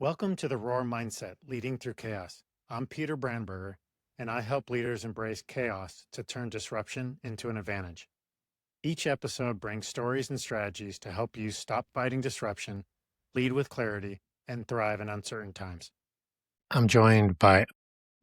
Welcome to the Roar Mindset, Leading Through Chaos. I'm Peter Brandenburger, and I help leaders embrace chaos to turn disruption into an advantage. Each episode brings stories and strategies to help you stop fighting disruption, lead with clarity, and thrive in uncertain times. I'm joined by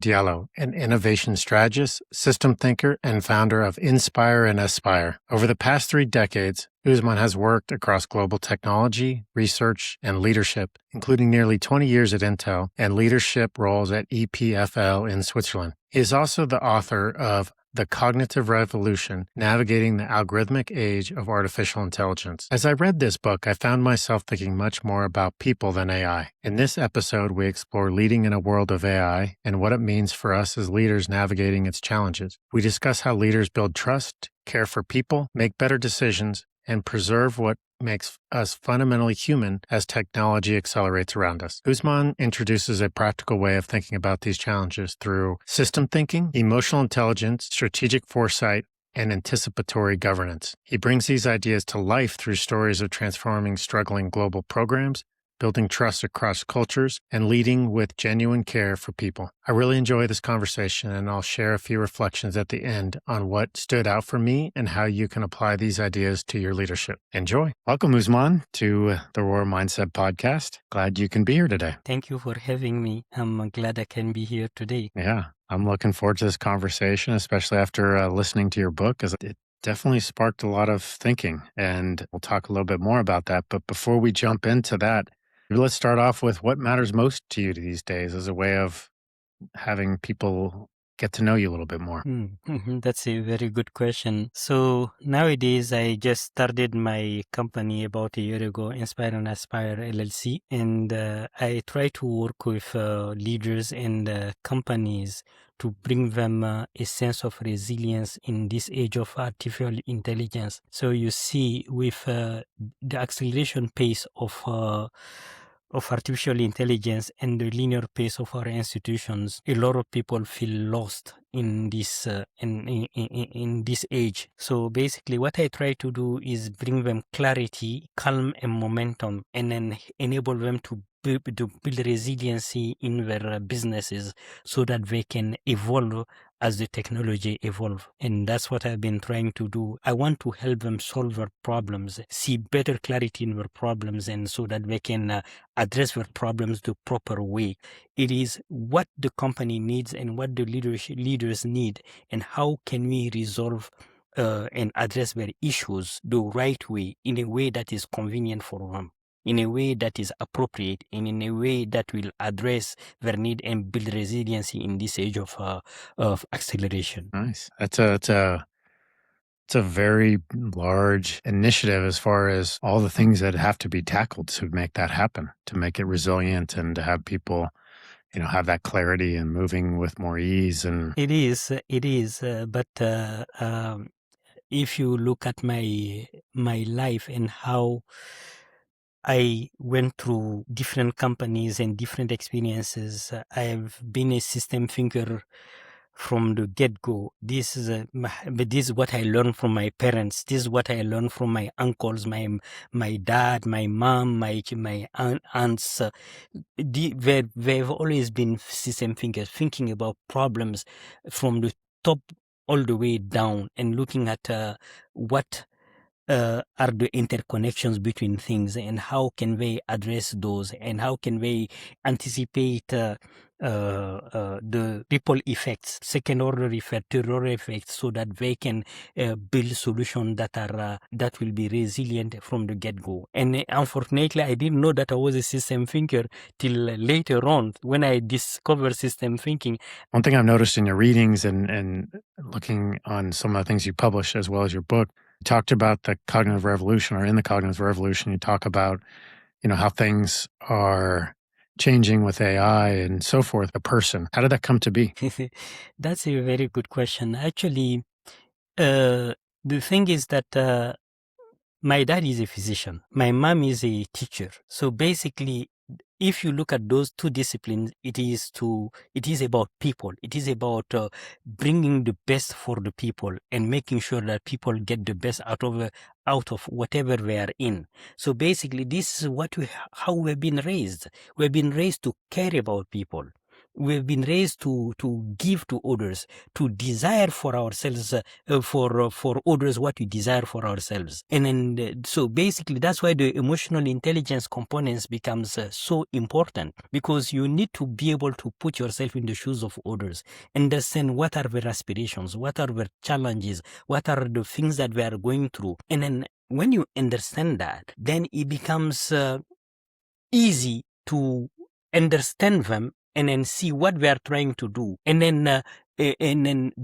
Diallo, an innovation strategist, system thinker, and founder of Inspire and Aspire. Over the past 3 decades, Usman has worked across global technology, research, and leadership, including nearly 20 years at Intel and leadership roles at EPFL in Switzerland. He is also the author of The Cognitive Revolution, Navigating the Algorithmic Age of Artificial Intelligence. As I read this book, I found myself thinking much more about people than AI. In this episode, we explore leading in a world of AI and what it means for us as leaders navigating its challenges. We discuss how leaders build trust, care for people, make better decisions, and preserve what makes us fundamentally human as technology accelerates around us. Usman introduces a practical way of thinking about these challenges through system thinking, emotional intelligence, strategic foresight, and anticipatory governance. He brings these ideas to life through stories of transforming struggling global programs, building trust across cultures, and leading with genuine care for people. I really enjoy this conversation, and I'll share a few reflections at the end on what stood out for me and how you can apply these ideas to your leadership. Enjoy. Welcome, Usman, to the Roar Mindset podcast. Glad you can be here today. Thank you for having me. I'm glad I can be here today. Yeah, I'm looking forward to this conversation, especially after listening to your book, because it definitely sparked a lot of thinking, and we'll talk a little bit more about that. But before we jump into that, let's start off with what matters most to you these days as a way of having people get to know you a little bit more. That's a very good question. So nowadays, I just started my company about a year ago, Inspire and Aspire LLC, and I try to work with leaders and companies to bring them a sense of resilience in this age of artificial intelligence. So you see, with the acceleration pace of artificial intelligence and the linear pace of our institutions, a lot of people feel lost in this in this age. So basically, what I try to do is bring them clarity, calm, and momentum, and then enable them to build resiliency in their businesses so that they can evolve as the technology evolve. And that's what I've been trying to do. I want to help them solve their problems, see better clarity in their problems, and so that they can address their problems the proper way. It is what the company needs and what the leaders need, and how can we resolve and address their issues the right way, in a way that is convenient for them, in a way that is appropriate, and in a way that will address their need and build resiliency in this age of acceleration. Nice. It's a very large initiative as far as all the things that have to be tackled to make that happen, to make it resilient and to have people, have that clarity and moving with more ease. And It is, but if you look at my life and how I went through different companies and different experiences, I've been a system thinker from the get-go. This is what I learned from my parents. This is what I learned from my uncles, my dad, my mom, my aunts. They've always been system thinkers, thinking about problems from the top all the way down and looking at what are the interconnections between things and how can they address those and how can they anticipate the ripple effects, second order effect, third order effects, so that they can build solutions that are that will be resilient from the get-go. And unfortunately, I didn't know that I was a system thinker till later on when I discovered system thinking. one thing I've noticed in your readings and looking on some of the things you publish as well as your book, you talked about the cognitive revolution, or in the cognitive revolution, you talk about, how things are changing with AI and so forth, a person. How did that come to be? That's a very good question. Actually, the thing is that my dad is a physician. My mom is a teacher. So basically, if you look at those two disciplines, it is about people. It is about bringing the best for the people and making sure that people get the best out of whatever we are in. So basically, this is how we've been raised. We've been raised to care about people. We've been raised to give to others, to desire for ourselves, for others what we desire for ourselves. And then, so basically, that's why the emotional intelligence components becomes so important, because you need to be able to put yourself in the shoes of others, understand what are their aspirations, what are their challenges, what are the things that we are going through. And then when you understand that, then it becomes easy to understand them and then see what we are trying to do, and then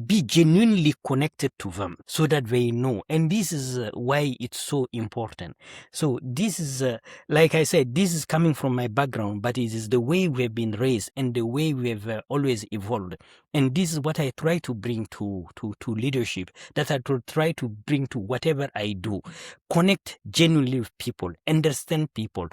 be genuinely connected to them so that they know. And this is why it's so important. So this is, like I said, this is coming from my background, but it is the way we've been raised and the way we've always evolved. And this is what I try to bring to leadership, that I try to bring to whatever I do. Connect genuinely with people, understand people,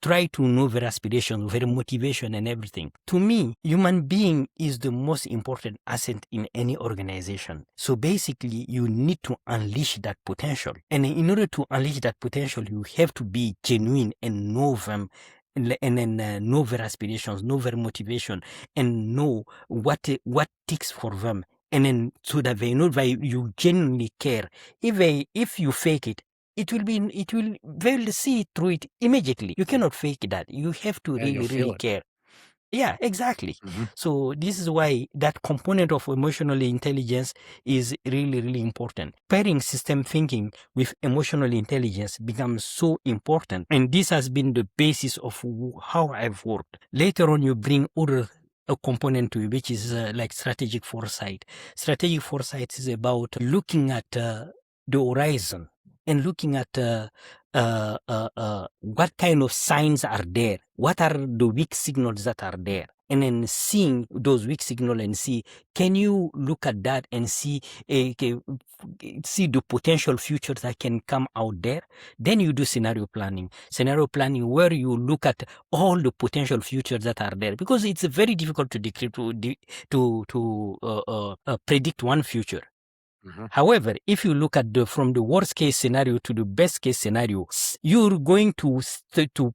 try to know their aspirations, their motivation and everything. To me, human being is the most important asset in any organization. So basically, you need to unleash that potential. And in order to unleash that potential, you have to be genuine and know them, and then know their aspirations, know their motivation, and know what ticks for them. And then so that they know that you genuinely care. If you fake it, they'll see through it immediately. You cannot fake that. You have to Yeah, you'll feel really it. care. Yeah, exactly. Mhm. So this is why that component of emotional intelligence is really, really important. Pairing system thinking with emotional intelligence becomes so important. And this has been the basis of how I've worked. Later on, you bring other a component to it, which is like strategic foresight. Strategic foresight is about looking at the horizon and looking at what kind of signs are there, what are the weak signals that are there, and then seeing those weak signals and see, can you look at that and see the potential futures that can come out there? Then you do scenario planning where you look at all the potential futures that are there, because it's very difficult to predict one future. Mhm. However, if you look at from the worst case scenario to the best case scenario, you're going to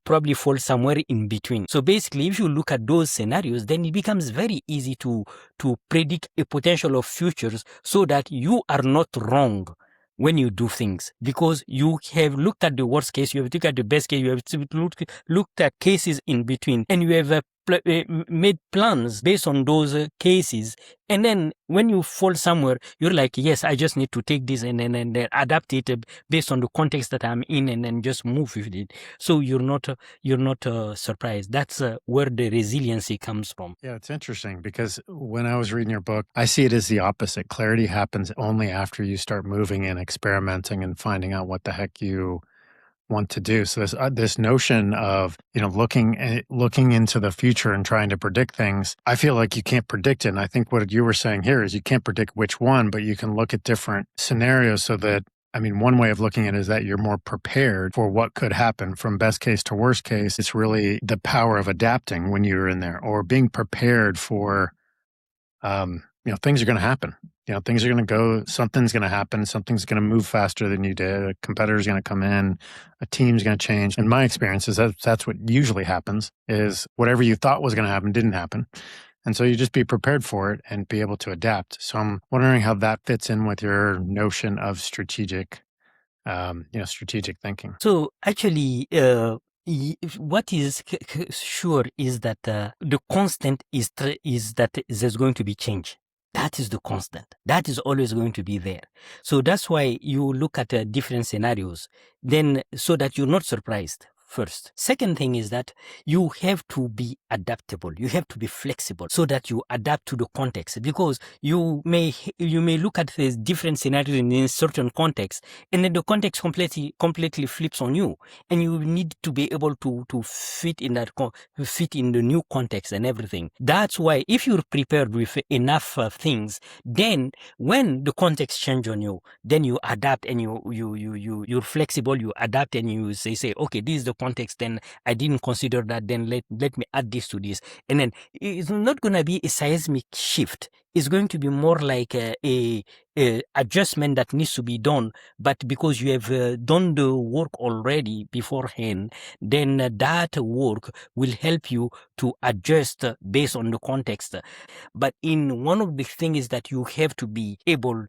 probably fall somewhere in between. So basically, if you look at those scenarios, then it becomes very easy to predict a potential of futures so that you are not wrong when you do things, because you have looked at the worst case, you have looked at the best case, you have looked at cases in between, and you have made plans based on those cases. And then when you fall somewhere, you're like, yes, I just need to take this and then adapt it based on the context that I'm in, and then just move with it. So you're not surprised. That's where the resiliency comes from. Yeah, it's interesting because when I was reading your book, I see it as the opposite. Clarity happens only after you start moving and experimenting and finding out what the heck you want to do. So this notion of, looking into the future and trying to predict things, I feel like you can't predict it. And I think what you were saying here is you can't predict which one, but you can look at different scenarios so that, one way of looking at it is that you're more prepared for what could happen from best case to worst case. It's really the power of adapting when you're in there, or being prepared for, things are going to happen. Things are going to go, something's going to happen. Something's going to move faster than you did. A competitor's going to come in, a team's going to change. In my experience is that's what usually happens, is whatever you thought was going to happen didn't happen. And so you just be prepared for it and be able to adapt. So I'm wondering how that fits in with your notion of strategic thinking. So actually, what is sure is that the constant is that there's going to be change. That is the constant. That is always going to be there. So that's why you look at different scenarios, then so that you're not surprised. First. Second thing is that you have to be adaptable. You have to be flexible so that you adapt to the context, because you may look at these different scenarios in a certain context, and then the context completely flips on you, and you need to be able to fit in that fit in the new context and everything. That's why if you're prepared with enough things, then when the context change on you, then you adapt and you're flexible. You adapt and you say, okay, this is the context, then I didn't consider that, then let me add this to this. And then it's not going to be a seismic shift. It's going to be more like a adjustment that needs to be done. But because you have done the work already beforehand, then that work will help you to adjust based on the context. But in one of the things is that you have to be able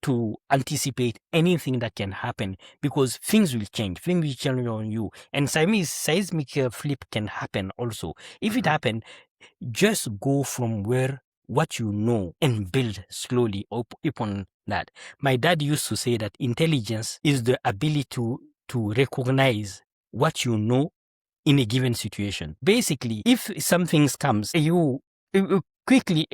to anticipate anything that can happen, because things will change on you, and seismic flip can happen also. If it happen, just go from what you know and build slowly upon that. My dad used to say that intelligence is the ability to recognize what you know in a given situation. Basically, if something comes, you quickly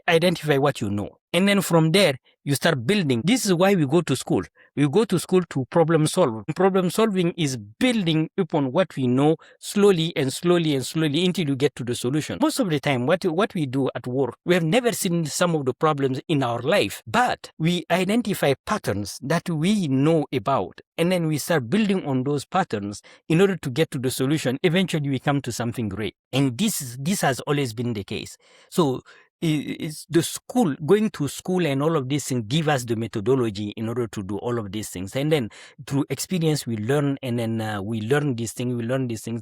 identify what you know. And then from there, you start building. This is why we go to school. We go to school to problem solve. Problem solving is building upon what we know slowly and slowly and slowly until you get to the solution. Most of the time, what we do at work, we have never seen some of the problems in our life, but we identify patterns that we know about. And then we start building on those patterns in order to get to the solution. Eventually, we come to something great. And this has always been the case. So it's the school, going to school and all of these things give us the methodology in order to do all of these things. And then through experience, we learn, and then we learn these things,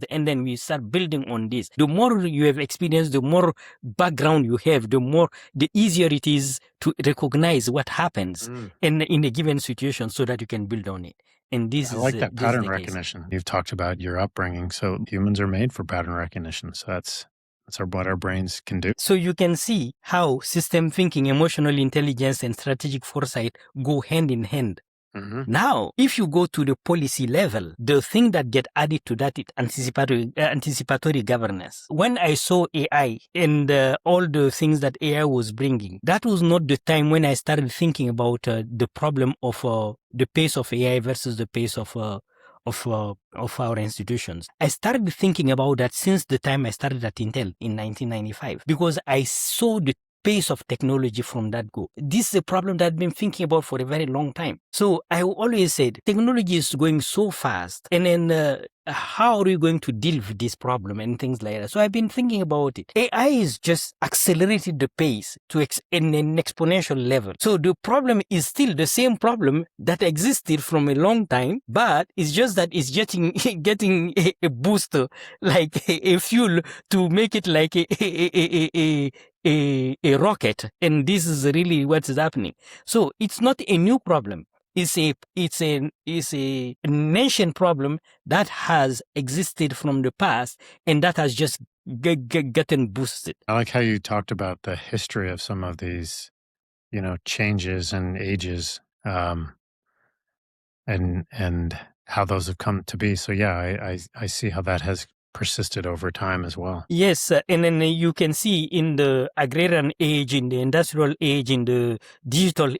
and then we start building on this. The more you have experience, the more background you have, the easier it is to recognize what happens in a given situation so that you can build on it. And I like that pattern recognition. You've talked about your upbringing. So humans are made for pattern recognition. So that's what our brains can do. So you can see how system thinking, emotional intelligence, and strategic foresight go hand in hand. Now, if you go to the policy level, the thing that get added to that is anticipatory governance. When I saw AI and all the things that AI was bringing, that was not the time when I started thinking about the problem of the pace of AI versus the pace of our institutions. I started thinking about that since the time I started at Intel in 1995, because I saw the pace of technology from that go. This is a problem that I've been thinking about for a very long time. So I always said, technology is going so fast, and then how are we going to deal with this problem and things like that? So I've been thinking about it. AI is just accelerated the pace to in an exponential level. So the problem is still the same problem that existed from a long time, but it's just that it's getting a booster, like a fuel to make it like a rocket. And this is really what's happening. So it's not a new problem. It's an ancient problem that has existed from the past, and that has just gotten boosted. I like how you talked about the history of some of these, changes and ages, and how those have come to be. So yeah, I see how that has persisted over time as well. Yes, and then you can see in the agrarian age, in the industrial age, in the digital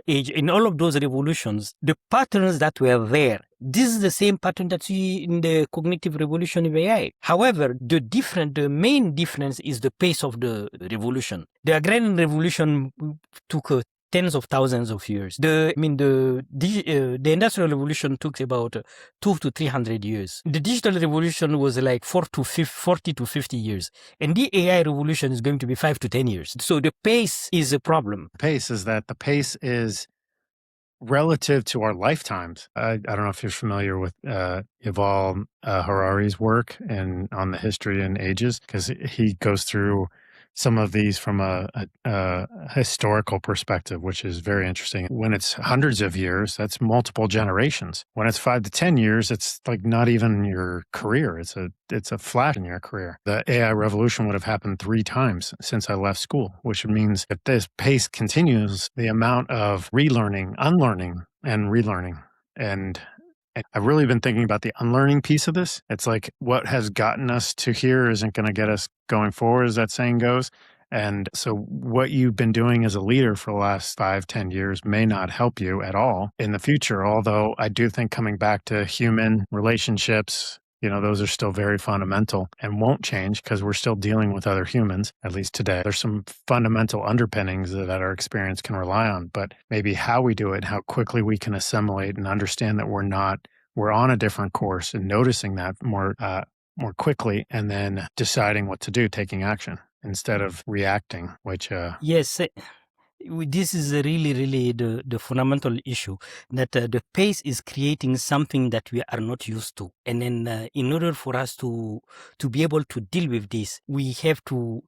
age, in all of those revolutions, the patterns that were there, this is the same pattern that you see in the cognitive revolution of AI. However, the main difference is the pace of the revolution. The agrarian revolution took tens of thousands of years. The industrial revolution took about 200 to 300 years. The digital revolution was like 40 to 50 years. And the AI revolution is going to be 5 to 10 years. So the pace is a problem. The pace is relative to our lifetimes. I don't know if you're familiar with Yuval Harari's work and on the history and ages, because he goes through some of these from a historical perspective, which is very interesting. When it's hundreds of years, that's multiple generations. When it's 5 to 10 years, it's like not even your career. It's a flash in your career. The AI revolution would have happened 3 times since I left school, which means if this pace continues, the amount of relearning, unlearning, and relearning, and I've really been thinking about the unlearning piece of this. It's like what has gotten us to here isn't going to get us going forward, as that saying goes. And so what you've been doing as a leader for the last 5-10 years may not help you at all in the future. Although I do think coming back to human relationships, those are still very fundamental and won't change because we're still dealing with other humans, at least today. There's some fundamental underpinnings that our experience can rely on, but maybe how we do it, how quickly we can assimilate and understand that we're not we're on a different course and noticing that more quickly, and then deciding what to do, taking action instead of reacting, which Yes, this is really the fundamental issue, that the pace is creating something that we are not used to, and then in order for us to be able to deal with this, we have to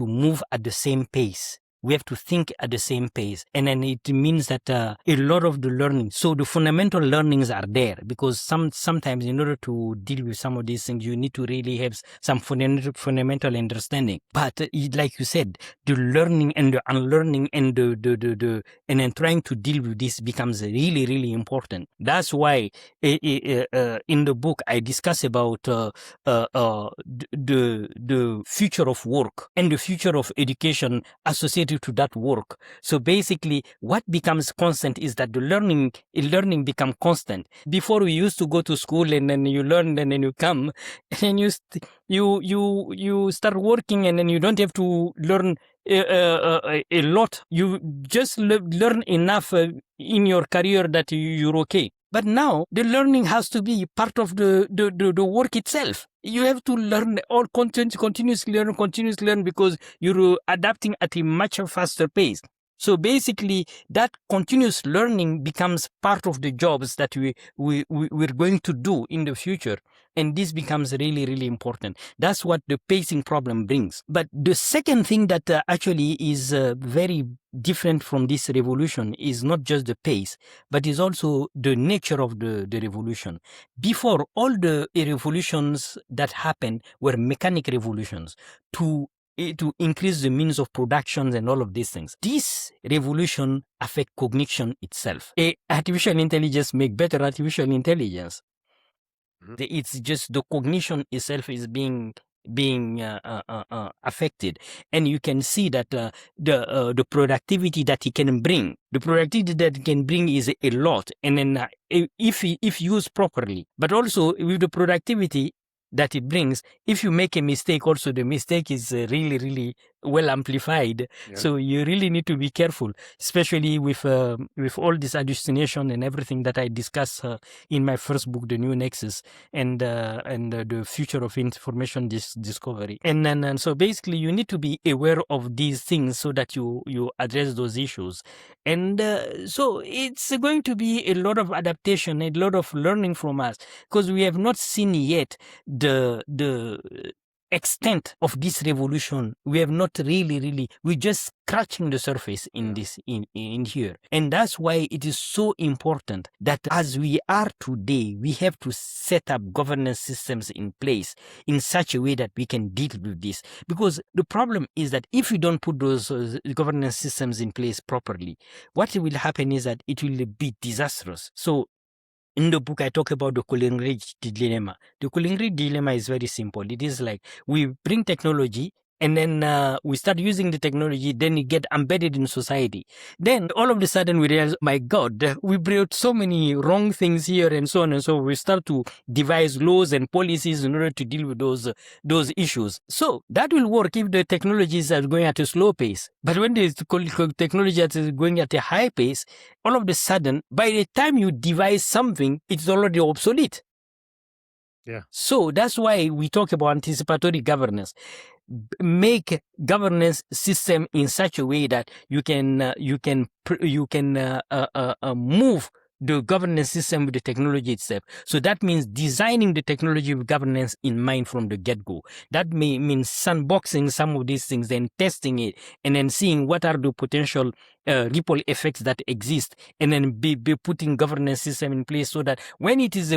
move at the same pace. We have to think at the same pace, and then it means that a lot of the learning, so the fundamental learnings are there, because sometimes in order to deal with some of these things, you need to really have some fundamental understanding. But like you said, the learning and the unlearning and and then trying to deal with this becomes really important. That's why in the book I discuss about the future of work and the future of education associated to that work. So basically, what becomes constant is that the learning become constant. Before, we used to go to school and then you learn and then you come and you start working, and then you don't have to learn a lot. You just learn enough in your career that you're okay. But now the learning has to be part of the work itself. You have to learn all content, continuously learn, because you're adapting at a much faster pace. So basically, that continuous learning becomes part of the jobs that we're going to do in the future. And this becomes really important. That's what the pacing problem brings. But the second thing that actually is very different from this revolution is not just the pace, but is also the nature of the revolution. Before, all the revolutions that happened were mechanic revolutions to increase the means of production and all of these things. This revolution affect cognition itself. Artificial intelligence make better artificial intelligence. It's just the cognition itself is being affected, and you can see that the productivity that it can bring, is a lot, and then if used properly, but also with the productivity that it brings, if you make a mistake, also the mistake is really well amplified. Yeah. So you really need to be careful, especially with all this hallucination and everything that I discuss in my first book, The New Nexus, and the future of information discovery. And then so basically, you need to be aware of these things so that you address those issues. And so it's going to be a lot of adaptation, a lot of learning from us, because we have not seen yet the extent of this revolution. We have not really, we're just scratching the surface in this in here. And that's why it is so important that as we are today, we have to set up governance systems in place in such a way that we can deal with this. Because the problem is that if we don't put those governance systems in place properly, what will happen is that it will be disastrous. So in the book, I talk about the Coleridge dilemma. The Coleridge dilemma is very simple. It is like we bring technology, and then we start using the technology, then it get embedded in society. Then all of a sudden we realize, my God, we brought so many wrong things here and so on and so. We start to devise laws and policies in order to deal with those issues. So that will work if the technologies are going at a slow pace. But when the technology is going at a high pace, all of a sudden, by the time you devise something, it's already obsolete. Yeah. So that's why we talk about anticipatory governance. Make governance system in such a way that you can move the governance system with the technology itself. So that means designing the technology with governance in mind from the get-go. That may mean sandboxing some of these things, then testing it, and then seeing what are the potential ripple effects that exist, and then be putting governance system in place so that when it is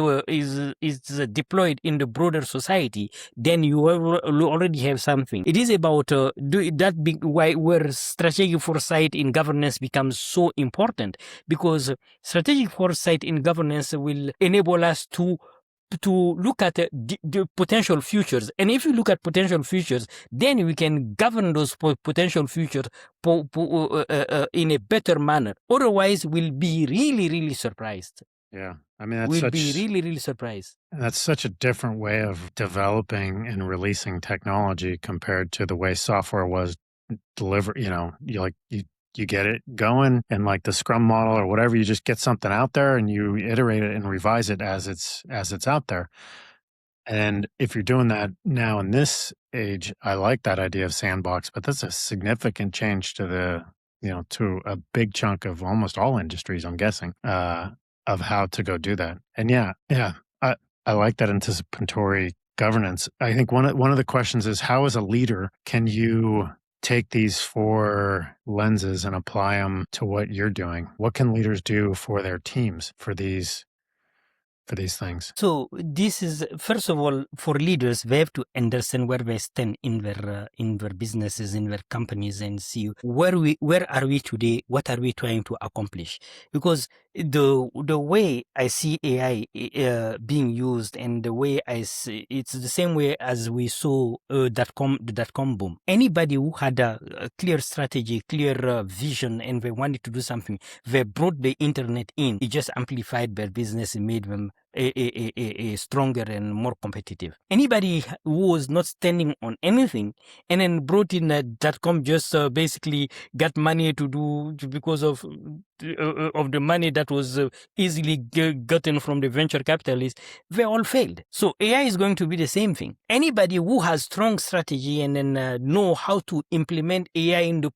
deployed in the broader society, then you already have something. It is about where strategic foresight in governance becomes so important, because strategic foresight in governance will enable us to look at the potential futures. And if you look at potential futures, then we can govern those potential futures in a better manner. Otherwise, we'll be really surprised. Yeah. I mean, We'll be really surprised. That's such a different way of developing and releasing technology compared to the way software was delivered. You you get it going, and like the Scrum model or whatever, you just get something out there and you iterate it and revise it as it's out there. And if you're doing that now in this age, I like that idea of sandbox, but that's a significant change to to a big chunk of almost all industries, I'm guessing, of how to go do that. And yeah, I like that anticipatory governance. I think one of the questions is, how as a leader can you take these four lenses and apply them to what you're doing? What can leaders do for their teams for these things? So this is, first of all, for leaders, they have to understand where they stand in their businesses, in their companies, and see where are we today, what are we trying to accomplish. Because the way I see AI being used, and the way I see it's the same way as we saw the dot-com boom. Anybody who had a clear strategy, clear vision, and they wanted to do something, they brought the internet in. It just amplified their business and made them a stronger and more competitive. Anybody who was not standing on anything and then brought in a dot-com just basically got money to do because of the money that was easily gotten from the venture capitalists, they all failed. So AI is going to be the same thing. Anybody who has strong strategy and then know how to implement AI in the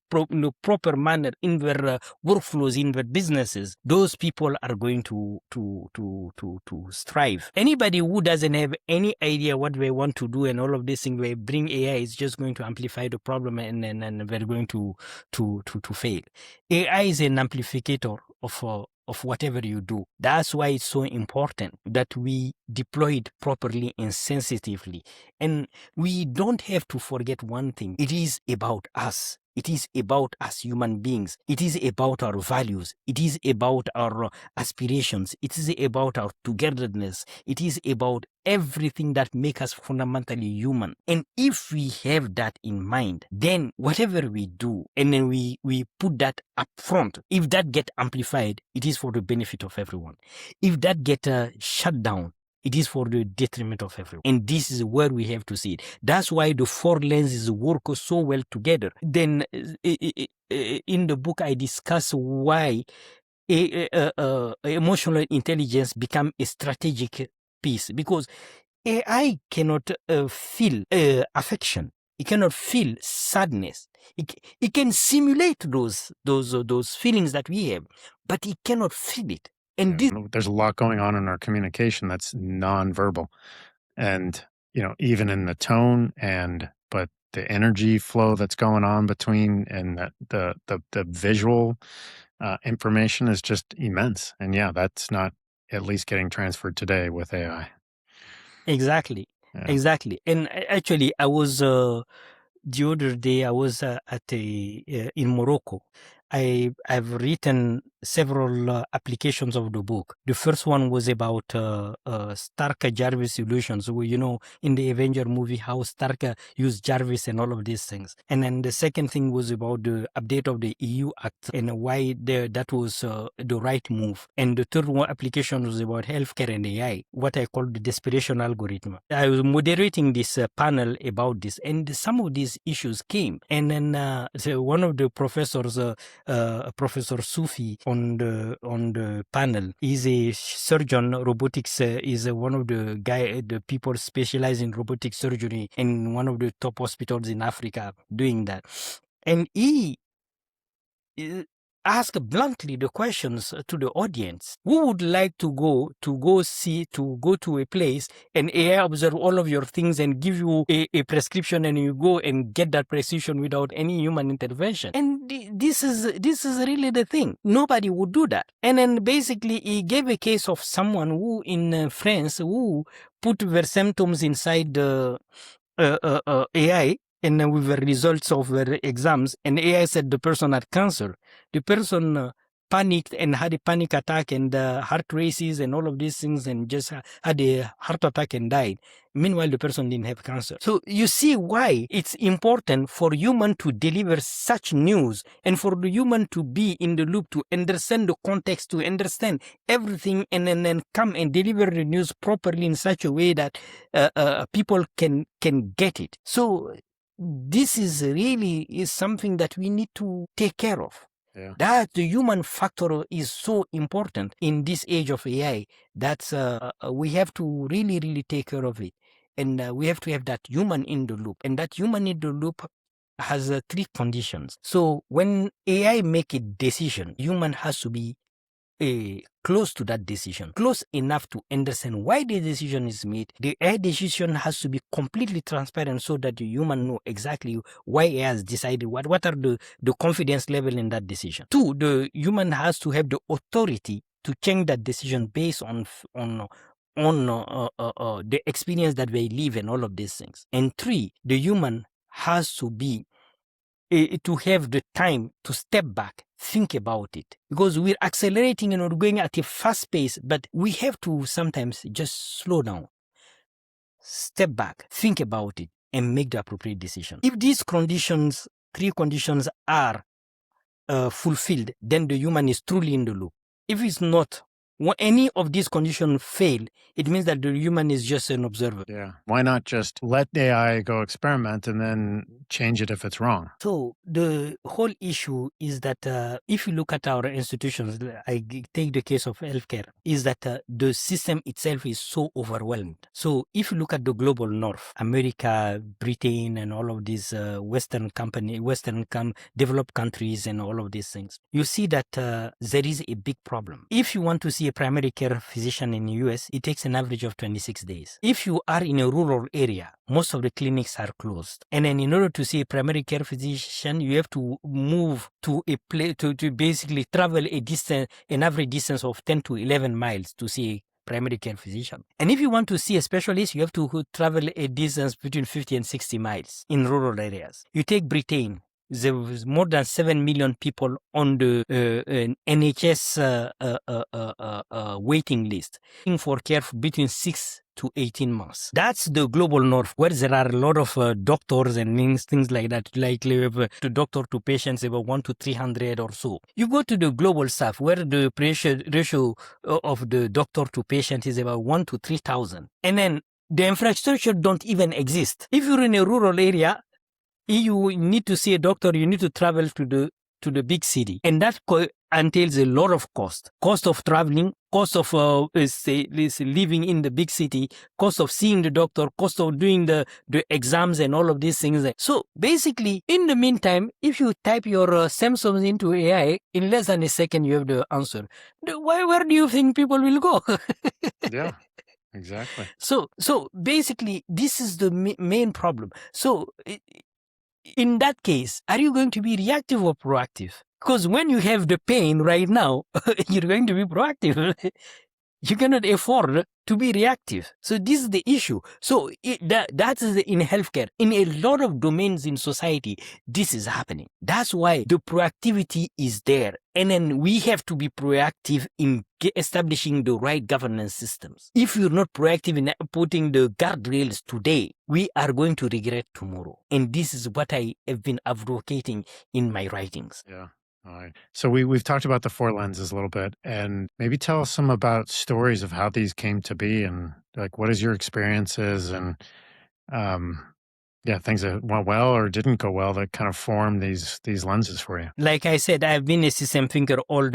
proper manner in their workflows, in their businesses, those people are going to strive. Anybody who doesn't have any idea what they want to do and all of these things, they bring AI, is just going to amplify the problem, and they're going to fail. AI is an amplificator of whatever you do. That's why it's so important that we deploy it properly and sensitively. And we don't have to forget one thing. It is about us. It is about us human beings. It is about our values. It is about our aspirations. It is about our togetherness. It is about everything that makes us fundamentally human. And if we have that in mind, then whatever we do, and then we put that up front, if that get amplified, it is for the benefit of everyone. If that get shut down, it is for the detriment of everyone. And this is where we have to see it. That's why the four lenses work so well together. Then in the book, I discuss why emotional intelligence become a strategic piece, because AI cannot feel affection. It cannot feel sadness. It can simulate those feelings that we have, but it cannot feel it. And there's a lot going on in our communication that's nonverbal, and even in the tone, but the energy flow that's going on between, and the visual information is just immense. And yeah, that's not at least getting transferred today with AI. Exactly. And actually, I was the other day I was in Morocco. I've written several applications of the book. The first one was about Stark Jarvis solutions. In the Avenger movie, how Stark used Jarvis and all of these things. And then the second thing was about the update of the EU Act and why that was the right move. And the third one application was about healthcare and AI, what I call the desperation algorithm. I was moderating this panel about this, and some of these issues came. And then one of the professors, Professor Sufi, on the panel, is a surgeon. Robotics is one of the people specialized in robotic surgery in one of the top hospitals in Africa doing that. And he ask bluntly the questions to the audience. Who would like to go to a place and AI observe all of your things and give you a prescription, and you go and get that prescription without any human intervention? And this is really the thing. Nobody would do that. And then basically he gave a case of someone who in France who put their symptoms inside the AI, and with the results of their exams, and AI said the person had cancer. The person panicked and had a panic attack and heart races and all of these things, and just had a heart attack and died. Meanwhile, the person didn't have cancer. So you see why it's important for human to deliver such news, and for the human to be in the loop, to understand the context, to understand everything, and then come and deliver the news properly in such a way that people can get it. So this is really something that we need to take care of. Yeah. That the human factor is so important in this age of AI. That's we have to really, really take care of it, and we have to have that human in the loop. And that human in the loop has three conditions. So when AI make a decision, human has to be close to that decision, close enough to understand why the decision is made. The AI decision has to be completely transparent so that the human know exactly why AI has decided what are the confidence level in that decision. Two, the human has to have the authority to change that decision based on the experience that they live and all of these things. And three, the human has to be to have the time to step back, think about it, because we're accelerating and we're going at a fast pace, but we have to sometimes just slow down, step back, think about it, and make the appropriate decision. If these conditions, three conditions, are fulfilled, then the human is truly in the loop. If it's not, when any of these conditions fail, it means that the human is just an observer. Yeah. Why not just let AI go experiment and then change it if it's wrong? So the whole issue is that if you look at our institutions, I take the case of healthcare, is that the system itself is so overwhelmed. So if you look at the global north, America, Britain, and all of these developed countries and all of these things, you see that there is a big problem. If you want to see a primary care physician in the US, it takes an average of 26 days. If you are in a rural area, most of the clinics are closed. And then in order to see a primary care physician, you have to move to a place to basically travel an average distance of 10 to 11 miles to see a primary care physician. And if you want to see a specialist, you have to travel a distance between 50 and 60 miles in rural areas. You take Britain. There was more than 7 million people on the NHS waiting list for care between 6 to 18 months. That's the global north, where there are a lot of doctors and things like that, like to doctor to patients about 1 to 300 or so. You go to the global south, where the ratio of the doctor to patient is about 1 to 3,000. And then the infrastructure don't even exist. If you're in a rural area, you need to see a doctor, you need to travel to the big city. And that entails a lot of cost of traveling, cost of living in the big city, cost of seeing the doctor, cost of doing the exams and all of these things. So basically, in the meantime, if you type your symptoms into AI, in less than a second, you have the answer. Where do you think people will go? Yeah, exactly. So basically, this is the main problem. So in that case, are you going to be reactive or proactive? Because when you have the pain right now, you're going to be proactive. You cannot afford to be reactive. So this is the issue. So that is in healthcare. In a lot of domains in society, this is happening. That's why the proactivity is there. And then we have to be proactive in establishing the right governance systems. If you're not proactive in putting the guardrails today, we are going to regret tomorrow. And this is what I have been advocating in my writings. Yeah. All right. So we've talked about the four lenses a little bit, and maybe tell us some about stories of how these came to be, and like what is your experiences, and things that went well or didn't go well that kind of form these lenses for you. Like I said, I've been a system thinker from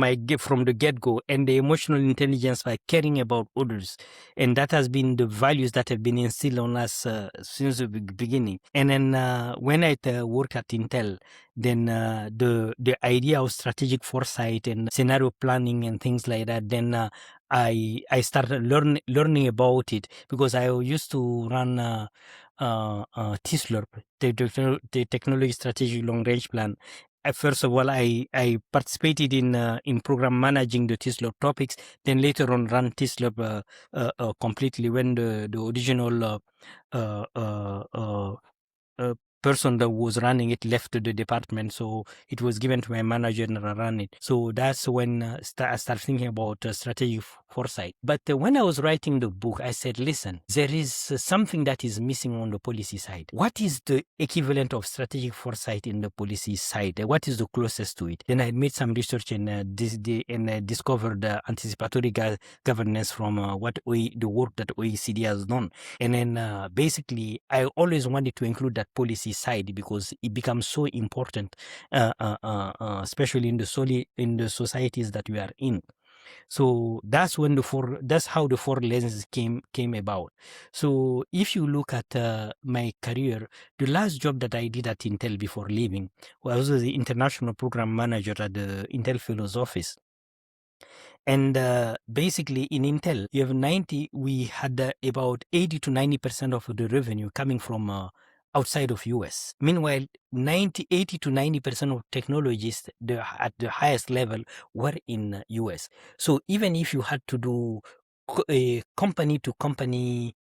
the get-go, and the emotional intelligence by caring about others, and that has been the values that have been instilled on us since the beginning. And then when I work at Intel, then the idea of strategic foresight and scenario planning and things like that, then I started learning about it, because I used to run TSLURP, the Technology Strategic Long Range Plan. First of all, I participated in program managing the TSLURP topics. Then later on, ran TSLURP completely when the original person that was running it left the department, so it was given to my manager and I ran it. So that's when I started thinking about strategic foresight. But when I was writing the book, I said, listen, there is something that is missing on the policy side. What is the equivalent of strategic foresight in the policy side? What is the closest to it? Then I made some research and discovered anticipatory governance from the work that OECD has done. And then basically, I always wanted to include that policy side because it becomes so important, especially in the societies that we are in. So that's how the four lenses came about. So if you look at my career, the last job that I did at Intel before leaving was the international program manager at the Intel Fellows Office. And basically in Intel, we had about 80 to 90% of the revenue coming from outside of US. Meanwhile, 80 to 90% of technologies at the highest level were in US. So even if you had to do a company to company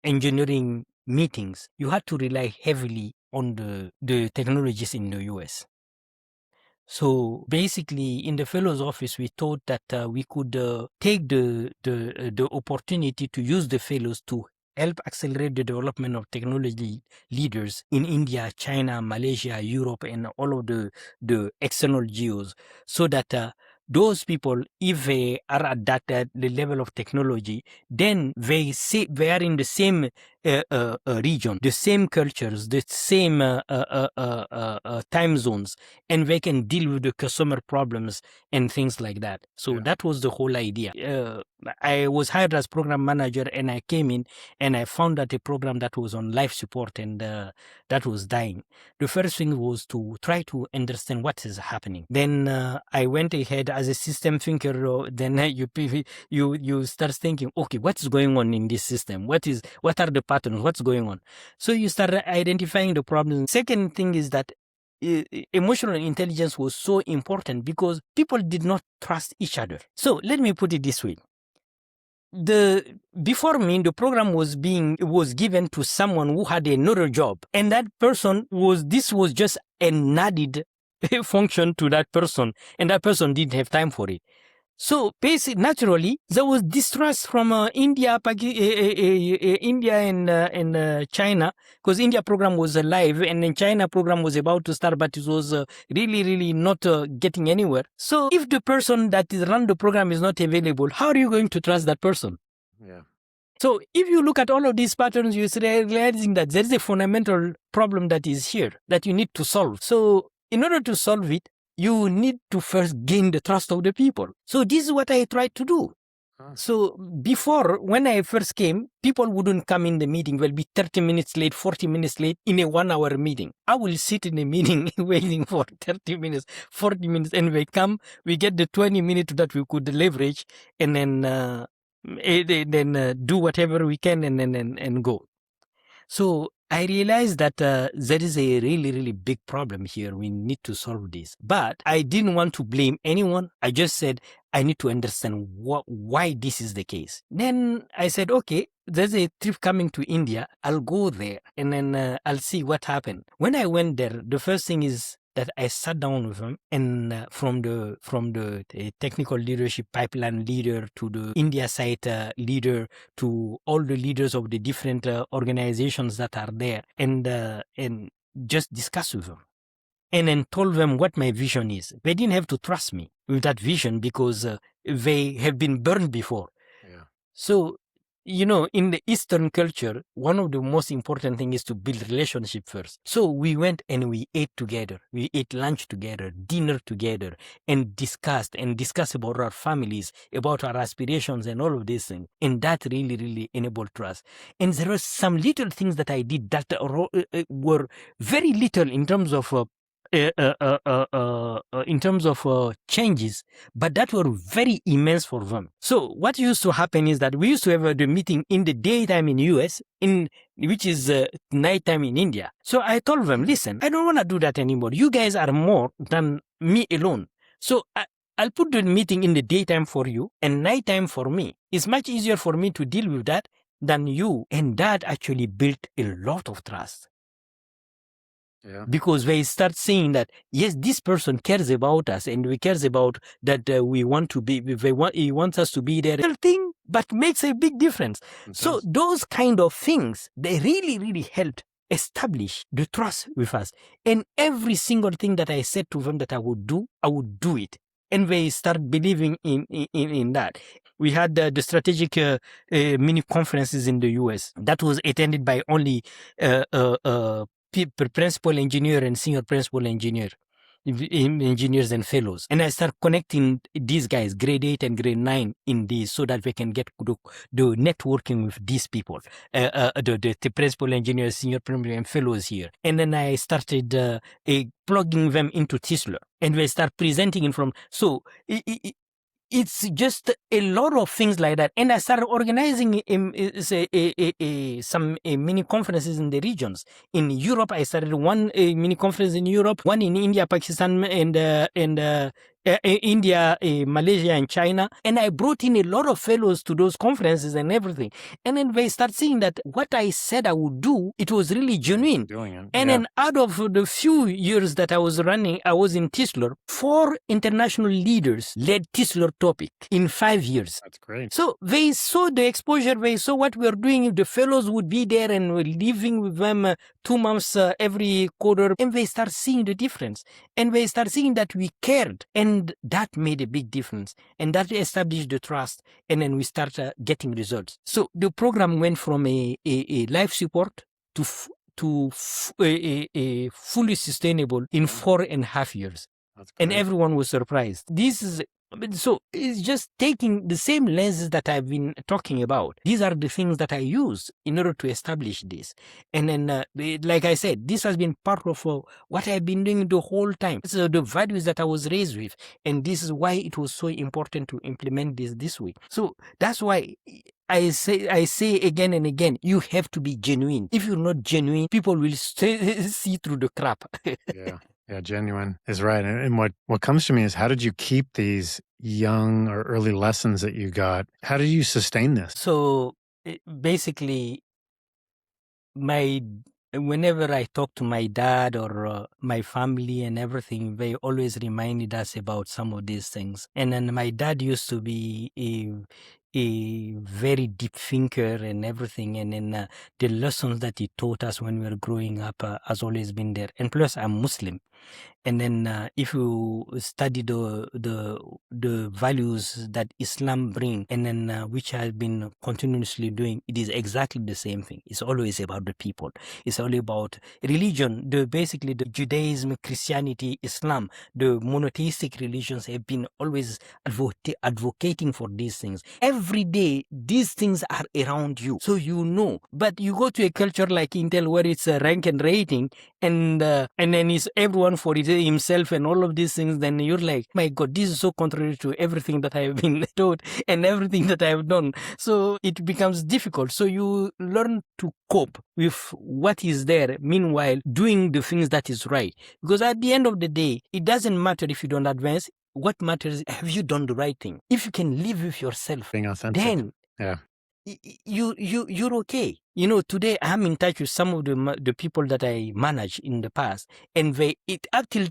engineering meetings, you had to rely heavily on the technologies in the US. So basically, in the fellows office, we thought that we could take the opportunity to use the fellows to help accelerate the development of technology leaders in India, China, Malaysia, Europe, and all of the external geos, so that those people, if they are at the level of technology, then they are in the same region, the same cultures, the same time zones, and they can deal with the customer problems and things like that. So that was the whole idea. I was hired as program manager, and I came in and I found that a program that was on life support and that was dying. The first thing was to try to understand what is happening. Then I went ahead as a system thinker. Then you start thinking, okay, what's going on in this system? What are the patterns? What's going on? So you start identifying the problem. Second thing is that emotional intelligence was so important because people did not trust each other. So let me put it this way. Before me, the program was given to someone who had another job, and that person was just an added function to that person, and that person didn't have time for it. So basically, naturally, there was distrust from India and China, because India program was alive and then China program was about to start, but it was really not getting anywhere. So if the person that is run the program is not available, how are you going to trust that person? Yeah. So if you look at all of these patterns, you're realizing that there is a fundamental problem that is here that you need to solve. So in order to solve it, you need to first gain the trust of the people. So this is what I tried to do. So before, when I first came, people wouldn't come in the meeting. Will be 30 minutes late, 40 minutes late in a 1 hour meeting. I will sit in a meeting waiting for 30 minutes, 40 minutes, and we come, we get the 20 minutes that we could leverage, and then do whatever we can and go. So I realized that there is a really big problem here. We need to solve this. But I didn't want to blame anyone. I just said, I need to understand why this is the case. Then I said, okay, there's a trip coming to India. I'll go there and then I'll see what happened. When I went there, the first thing is that I sat down with them, and from the technical leadership pipeline leader to the India site leader to all the leaders of the different organizations that are there, and just discuss with them, and then told them what my vision is. They didn't have to trust me with that vision because they have been burned before. Yeah. So, in the Eastern culture, one of the most important things is to build relationship first. So we went and we ate together. We ate lunch together, dinner together, and discussed about our families, about our aspirations and all of these things. And that really enabled trust. And there were some little things that I did that were very little in terms of changes, but that were very immense for them. So what used to happen is that we used to have the meeting in the daytime in US, which is nighttime in India. So I told them, listen, I don't want to do that anymore. You guys are more than me alone. So I'll put the meeting in the daytime for you and nighttime for me. It's much easier for me to deal with that than you. And that actually built a lot of trust. Yeah. Because they start saying that, yes, this person cares about us and we cares about that we want to be, he wants us to be there. Thing, but makes a big difference. So those kind of things, they really helped establish the trust with us. And every single thing that I said to them that I would do it. And they start believing in that. We had the strategic mini conferences in the US that was attended by only principal engineer and senior principal engineer, engineers and fellows. And I start connecting these guys, grade 8 and grade 9 in these, so that we can get the networking with these people, the principal engineers, senior principal and fellows here. And then I started plugging them into Tisler, and we start presenting it from, so it's just a lot of things like that. And I started organizing some mini conferences in the regions. In Europe, I started one mini conference in Europe, one in India, Pakistan, and India, Malaysia, and China. And I brought in a lot of fellows to those conferences and everything. And then they start seeing that what I said I would do, it was really genuine. Doing it. And then out of the few years that I was running, I was in Tisler, 4 international leaders led Tisler topic in 5 years. That's great. So they saw the exposure, they saw what we were doing. The fellows would be there and we're living with them 2 months every quarter. And they start seeing the difference. And they start seeing that we cared. And that made a big difference. And that established the trust. And then we start getting results. So the program went from a life support to a fully sustainable in 4.5 years. That's great. And everyone was surprised. This is, so it's just taking the same lenses that I've been talking about. These are the things that I use in order to establish this. And then, like I said, this has been part of what I've been doing the whole time. So the values that I was raised with. And this is why it was so important to implement this way. So that's why I say again and again, you have to be genuine. If you're not genuine, people will see through the crap. Yeah, genuine is right. And what comes to me is, how did you keep these young or early lessons that you got? How did you sustain this? So basically, whenever I talk to my dad or my family and everything, they always reminded us about some of these things. And then my dad used to be a very deep thinker and everything. And then the lessons that he taught us when we were growing up has always been there. And plus, I'm Muslim. And then if you study the values that Islam bring, and then which has been continuously doing, it is exactly the same thing. It's always about the people. It's all about religion. Basically the Judaism, Christianity, Islam, the monotheistic religions have been always advocating for these things. Every day, these things are around you, so you know. But you go to a culture like Intel where it's a rank and rating, and then it's everyone for himself and all of these things, then you're like, my God, this is so contrary to everything that I have been taught and everything that I have done. So it becomes difficult. So you learn to cope with what is there, meanwhile doing the things that is right. Because at the end of the day, it doesn't matter if you don't advance. What matters is, have you done the right thing? If you can live with yourself, Being authentic. then you're okay. You know, today I'm in touch with some of the people that I managed in the past, and up till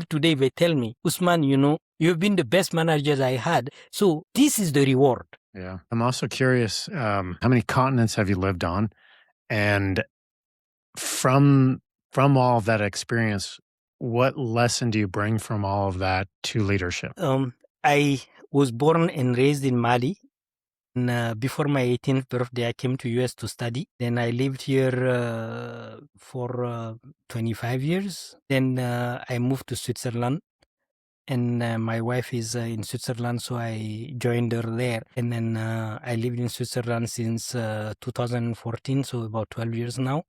today they tell me, Usman, you know, you've been the best manager I had. So this is the reward. Yeah. I'm also curious, how many continents have you lived on? And from all of that experience, what lesson do you bring from all of that to leadership? I was born and raised in Mali. And before my 18th birthday, I came to US to study. Then I lived here for 25 years. Then I moved to Switzerland. And my wife is in Switzerland, so I joined her there. And then I lived in Switzerland since 2014, so about 12 years now.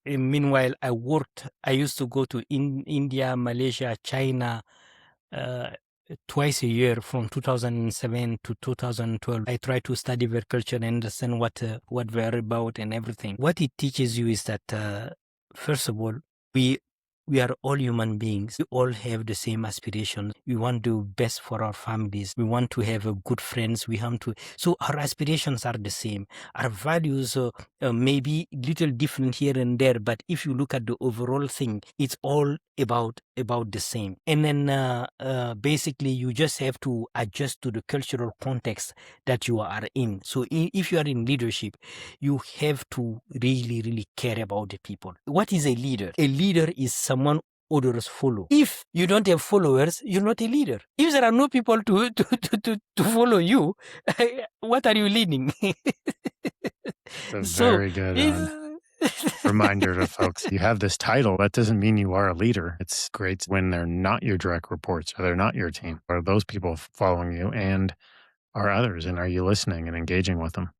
And meanwhile, I used to go to India, Malaysia, China, twice a year from 2007 to 2012. I try to study their culture and understand what they're about and everything. What it teaches you is that, first of all, we are all human beings. We all have the same aspirations. We want to do best for our families. We want to have good friends. So our aspirations are the same. Our values may be little different here and there, but if you look at the overall thing, it's all about the same. And then basically you just have to adjust to the cultural context that you are in. So if you are in leadership, you have to really, really care about the people. What is a leader? A leader is someone others follow. If you don't have followers, you're not a leader. If there are no people to follow you, what are you leading? It's a very good reminder to folks. You have this title. That doesn't mean you are a leader. It's great when they're not your direct reports or they're not your team. Are those people following you, and are others? And are you listening and engaging with them?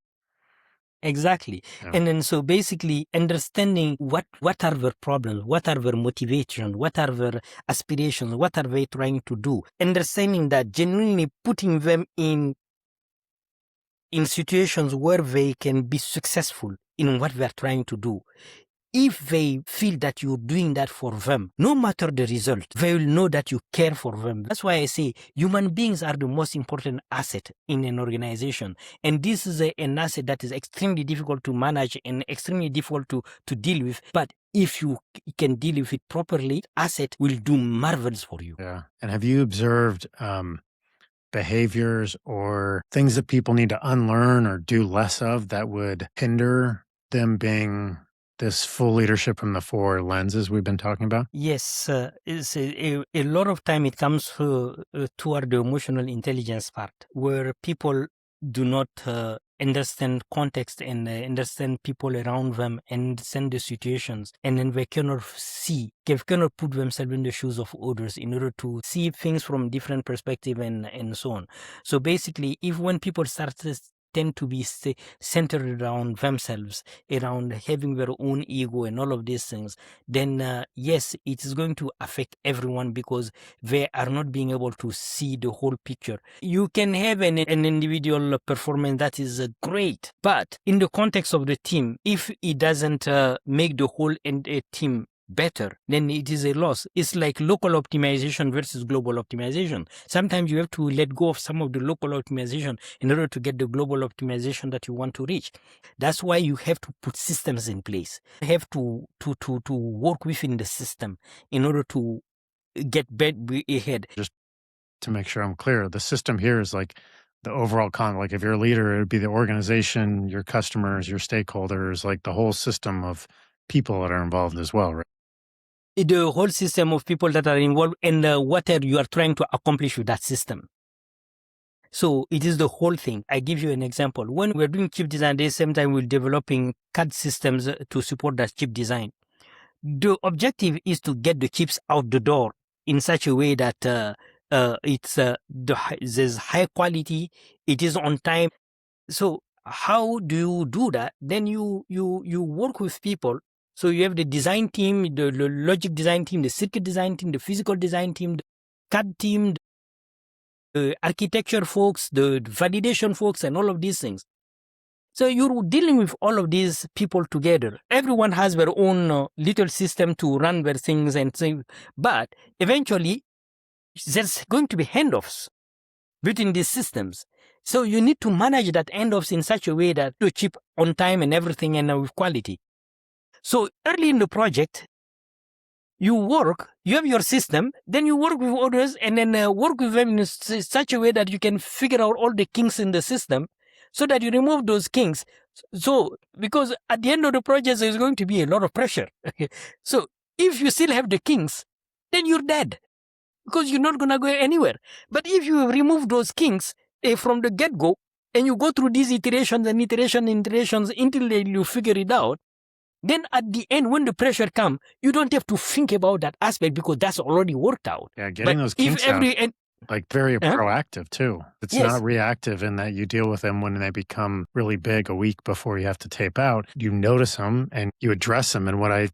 Exactly. Yeah. And then so basically understanding what are their problems, what are their motivations, what are their aspirations, what are they trying to do. Understanding that, genuinely putting them in situations where they can be successful in what they're trying to do. If they feel that you're doing that for them, no matter the result, they will know that you care for them. That's why I say human beings are the most important asset in an organization. And this is an asset that is extremely difficult to manage and extremely difficult to deal with. But if you can deal with it properly, asset will do marvels for you. Yeah. And have you observed behaviors or things that people need to unlearn or do less of that would hinder them being this full leadership from the four lenses we've been talking about? Yes, it's a lot of time it comes toward the emotional intelligence part, where people do not understand context and understand people around them and understand the situations, and then they cannot put themselves in the shoes of others in order to see things from different perspective and so on. So basically, when people tend to be centered around themselves, around having their own ego and all of these things, then yes, it is going to affect everyone because they are not being able to see the whole picture. You can have an individual performance that is great, but in the context of the team, if it doesn't make the whole team better, then it is a loss. It's like local optimization versus global optimization. Sometimes you have to let go of some of the local optimization in order to get the global optimization that you want to reach. That's why you have to put systems in place. You have to work within the system in order to get ahead. Just to make sure I'm clear, the system here is like the overall like if you're a leader, it would be the organization, your customers, your stakeholders, like the whole system of people that are involved as well, right? The whole system of people that are involved and what you are trying to accomplish with that system. So it is the whole thing. I give you an example. When we're doing chip design, at the same time we're developing CAD systems to support that chip design. The objective is to get the chips out the door in such a way that there's high quality, it is on time. So how do you do that? Then you work with people. So you have the design team, the logic design team, the circuit design team, the physical design team, the CAD team, the architecture folks, the validation folks, and all of these things. So you're dealing with all of these people together. Everyone has their own little system to run their things and things. But eventually, there's going to be handoffs between these systems. So you need to manage that handoffs in such a way that you chip on time and everything and with quality. So early in the project, you have your system, then you work with others and then work with them in such a way that you can figure out all the kinks in the system so that you remove those kinks. So, because at the end of the project, there's going to be a lot of pressure. So if you still have the kinks, then you're dead because you're not going to go anywhere. But if you remove those kinks from the get-go and you go through these iterations until you figure it out, then at the end, when the pressure comes, you don't have to think about that aspect because that's already worked out. Yeah, getting those kinks out, like very proactive too. It's not reactive in that you deal with them when they become really big a week before you have to tape out. You notice them and you address them. And what I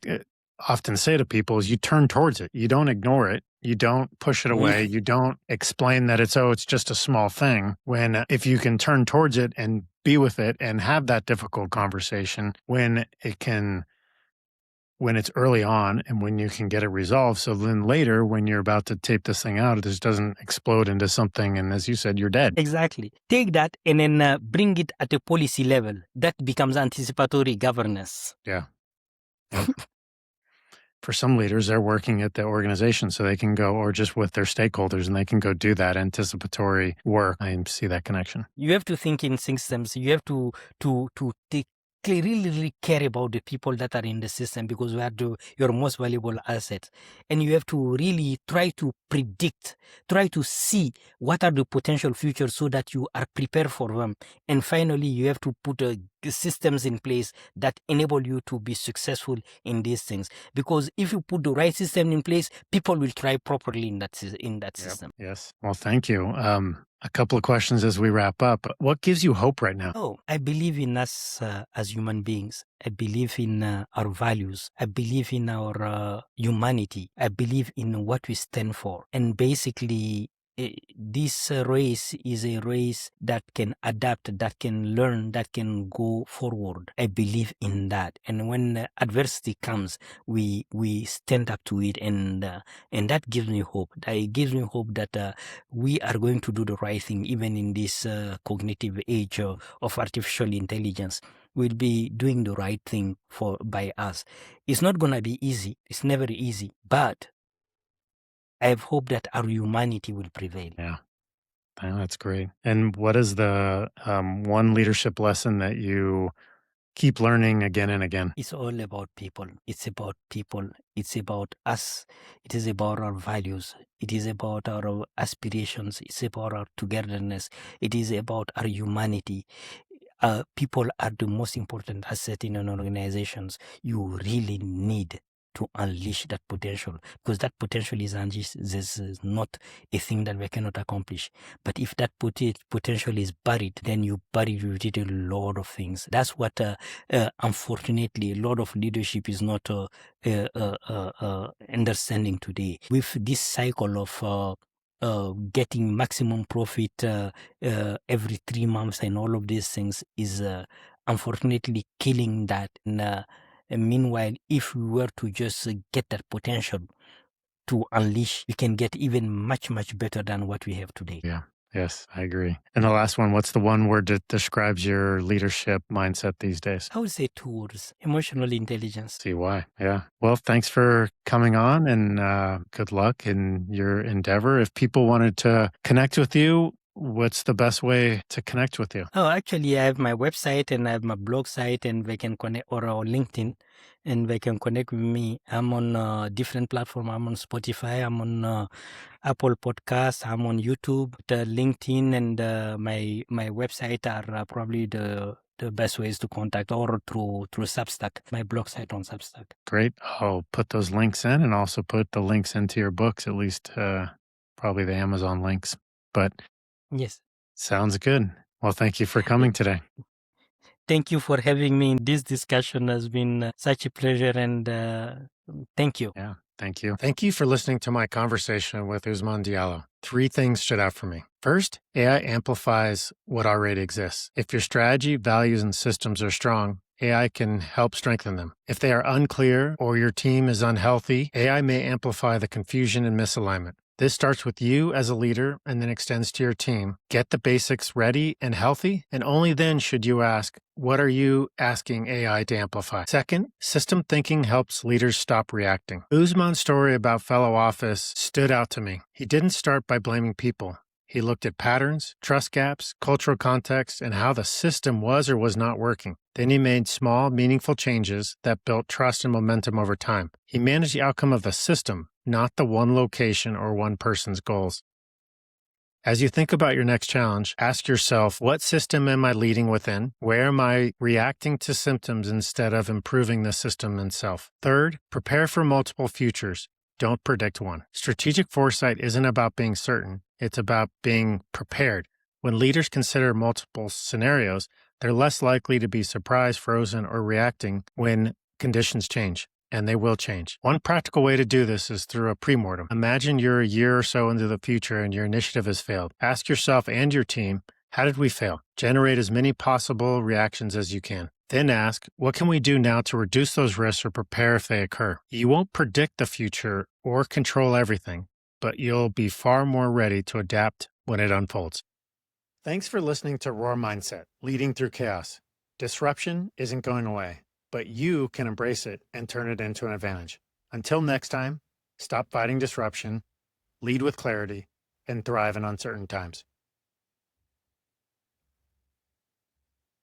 often say to people is you turn towards it. You don't ignore it. You don't push it away. You don't explain that it's just a small thing. When if you can turn towards it and be with it and have that difficult conversation when it's early on and when you can get it resolved. So then later when you're about to tape this thing out, it just doesn't explode into something. And as you said, you're dead. Exactly. Take that and then bring it at a policy level. That becomes anticipatory governance. Yeah. For some leaders, they're working at the organization so they can go, or just with their stakeholders, and they can go do that anticipatory work. I see that connection. You have to think in systems. You have to really care about the people that are in the system, because we are your most valuable asset. And you have to really try to predict, try to see what are the potential futures so that you are prepared for them. And finally, you have to put systems in place that enable you to be successful in these things. Because if you put the right system in place, people will thrive properly in that system. Yes. Well, thank you. A couple of questions as we wrap up. What gives you hope right now? Oh, I believe in us as human beings. I believe in our values. I believe in our humanity. I believe in what we stand for. And basically, this race is a race that can adapt, that can learn, that can go forward. I believe in that. And when adversity comes, we stand up to it, and that gives me hope. That gives me hope that we are going to do the right thing, even in this cognitive age of artificial intelligence. We'll be doing the right thing by us. It's not going to be easy. It's never easy, but I have hope that our humanity will prevail. Yeah, that's great. And what is the one leadership lesson that you keep learning again and again? It's all about people. It's about people. It's about us. It is about our values. It is about our aspirations. It's about our togetherness. It is about our humanity. People are the most important asset in an organization. You really need to unleash that potential, because that potential is unleashed. This is not a thing that we cannot accomplish. But if that potential is buried, then you bury with it a lot of things. That's what, unfortunately, a lot of leadership is not understanding today. With this cycle of getting maximum profit every 3 months and all of these things is unfortunately killing that. And meanwhile, if we were to just get that potential to unleash, we can get even much better than what we have today. Yeah. Yes, I agree. And the last one, what's the one word that describes your leadership mindset these days? I would say 2 words: emotional intelligence. See why. Yeah. Well, thanks for coming on, and good luck in your endeavor. If people wanted to connect with you, what's the best way to connect with you? Oh, actually, I have my website and I have my blog site, and they can connect, or LinkedIn, and they can connect with me. I'm on different platforms. I'm on Spotify. I'm on Apple Podcasts. I'm on YouTube. The LinkedIn and my website are probably the best ways to contact, or through Substack, my blog site on Substack. Great. I'll put those links in, and also put the links into your books, at least probably the Amazon links. But Yes. sounds good. Well, thank you for coming today. Thank you for having me. This discussion has been such a pleasure, and thank you. Yeah, thank you. Thank you for listening to my conversation with Ousmane Diallo. 3 things stood out for me. First, AI amplifies what already exists. If your strategy, values, and systems are strong, AI can help strengthen them. If they are unclear or your team is unhealthy, AI may amplify the confusion and misalignment. This starts with you as a leader and then extends to your team. Get the basics ready and healthy, and only then should you ask, what are you asking AI to amplify? Second, system thinking helps leaders stop reacting. Ousmane's story about fellow office stood out to me. He didn't start by blaming people. He looked at patterns, trust gaps, cultural context, and how the system was or was not working. Then he made small, meaningful changes that built trust and momentum over time. He managed the outcome of the system, not the one location or one person's goals. As you think about your next challenge, ask yourself, what system am I leading within? Where am I reacting to symptoms instead of improving the system itself? Third, prepare for multiple futures. Don't predict one. Strategic foresight isn't about being certain. It's about being prepared. When leaders consider multiple scenarios, they're less likely to be surprised, frozen, or reacting when conditions change. And they will change. One practical way to do this is through a premortem. Imagine you're a year or so into the future and your initiative has failed. Ask yourself and your team, how did we fail? Generate as many possible reactions as you can. Then ask, what can we do now to reduce those risks or prepare if they occur? You won't predict the future or control everything, but you'll be far more ready to adapt when it unfolds. Thanks for listening to Roar Mindset, Leading Through Chaos. Disruption isn't going away, but you can embrace it and turn it into an advantage. Until next time, stop fighting disruption, lead with clarity, and thrive in uncertain times.